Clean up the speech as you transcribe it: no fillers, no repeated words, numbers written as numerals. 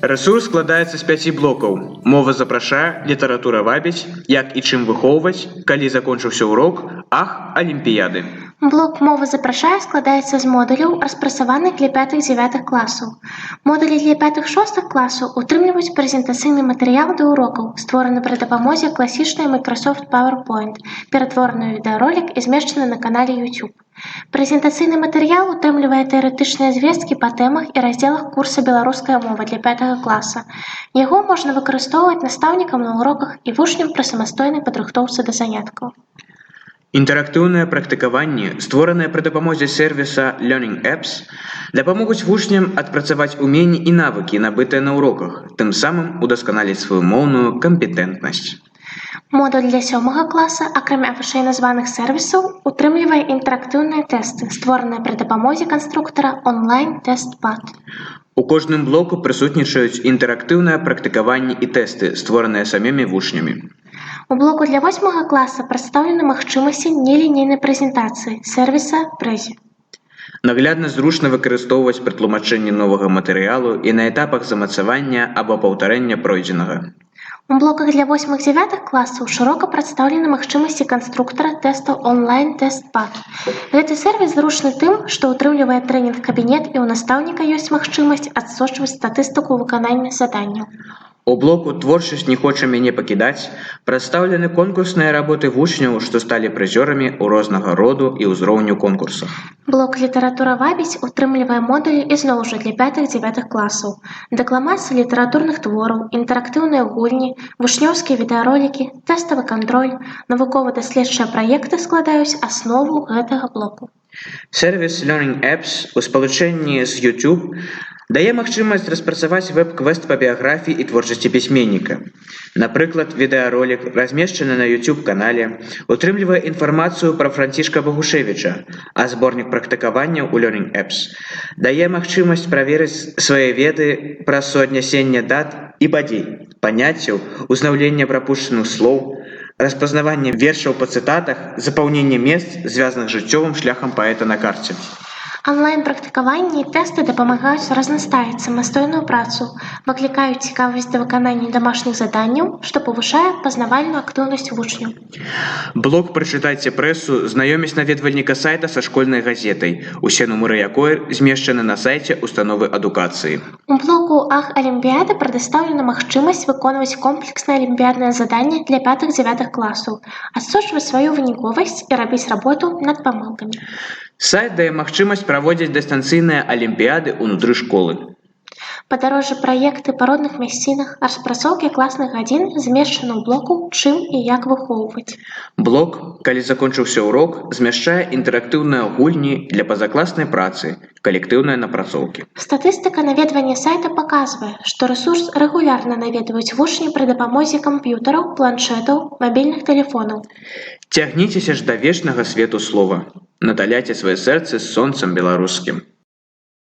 Рэсурс складаецца з 5 блокаў. Мова запрашае, літаратура вабіць, як і чым выхоўваць, калі закончыўся урок, алімпіяды. Блок «Мова запрашае» складаецца з модуляў, распрацаваных для 5-9 класаў. Модулі для 5-6 класаў утрымліваюць прэзентацыйны матэрыял да урокаў, створаны пры дапамозе класічнай Microsoft PowerPoint, ператвораны ў відэаролік і змешчаны на канале YouTube. Прэзентацыйны матэрыял утрымлівае тэарэтычныя звесткі па тэмах і раздзелах курса «Беларуская мова» для 5 класа. Яго можна выкарыстоўваць настаўнікам на уроках і вучням пры самастойнай падрыхтоўцы да заняткаў. Інтэрактыўныя практыкаванні, створаныя пры дапамозе сервіса Learning Apps, дапамогуць вучням адпрацаваць уменні і навыкі, набытыя на уроках, тым самым удасканаліць сваю моўную кампетэнтнасць. Модуль для 7 класа, акрамя вышэйназваных сервісаў, утрымлівае інтэрактыўныя тэсты, створаныя пры дапамозе канструктара онлайн-тэст-пад. У кожным блоку прысутнічаюць інтэрактыўныя практыкаванні і тэсты, створаныя самімі вучнямі. У блоку для 8 класа прадстаўлены магчымасці нелінейнай прэзентацыі сервіса Prezi. Наглядна зручна выкарыстоўваць пры тлумачэнні новага матэрыялу і на этапах замацавання або паўтарэння пройдзенага. У блоках для 8-9 класаў шырока прадстаўлены магчымасці канструктара тэстаў онлайн-тэст-пад. Гэты сервіс зручны тым, што ўтрымлівае трэнінг-кабінет і ў настаўніка ёсць магчымасць адсочваць статыстыку выканання заданняў. У блоку «Творчасць не хоча мяне пакідаць» прадстаўлены конкурсныя работы вучняў, што сталі прызёрамі ў рознага роду і ўзроўню конкурсах. Блок «Літаратура вабіць» утрымлівае модулі ізноў жа для 5-9 класаў. Дакламацыі літаратурных твораў, інтэрактыўныя гульні, вучнёўскія відэаролікі, тэставы кантроль, навукова-даследчыя праекты складаюць аснову гэтага блоку. Сервіс Learning Apps у спалучэнні з YouTube дае магчымасць распрацаваць веб-квест па біяграфіі і творчасці пісьменніка. Напрыклад, відэаролік, размешчаны на YouTube-канале, утрымлівае інфармацыю пра Францішка Багушевіча, а зборнік практыкаванняў у Learning Apps дае магчымасць праверыць свае веды пра суаднясенне дат і падзей, паняццяў, узнаўлення прапушчаных слоў, распазнаванне вершаў па цытатах, запаўненне месц, звязаных з жыццёвым шляхам паэта на карце. Онлайн-практыкаванні і тэсты дапамагаюць разнастаіць самастойную працу, выклікаюць цікавасць да выканання дамашніх заданняў, што павышае пазнавальную актыўнасць вучняў. Блок «Прачытайце прэсу» знаёміць наведвальніка сайта са школьнай газетай, усе нумары якой змешчаны на сайце установы адукацыі. У блоку «Алімпіяды» прадастаўлена магчымасць выконваць комплекснае алімпіяднае заданне для 5-9 класаў, адсочваць сваю выніковасць і рабіць работу над памылкамі. Сайт дае магчымасць праводзіць дыстанцыйныя алімпіяды ўнутры школы. Падарожжы, праекты па родных мясцінах, распрацоўкі класных гадзін змешчаны ў блоку «Чым і як выхоўваць». Блок, калі закончыўся урок, змяшчае інтэрактыўныя гульні для пазакласнай працы, калектыўныя напрацоўкі. Статыстыка наведвання сайта паказвае, што рэсурс рэгулярна наведваюць вучні пры дапамозе камп'ютараў, планшэтаў, мабільных тэлефонаў. Цягніцеся ж да вечнага свету слова. Наталяйце свае сэрцы з сонцам беларускім.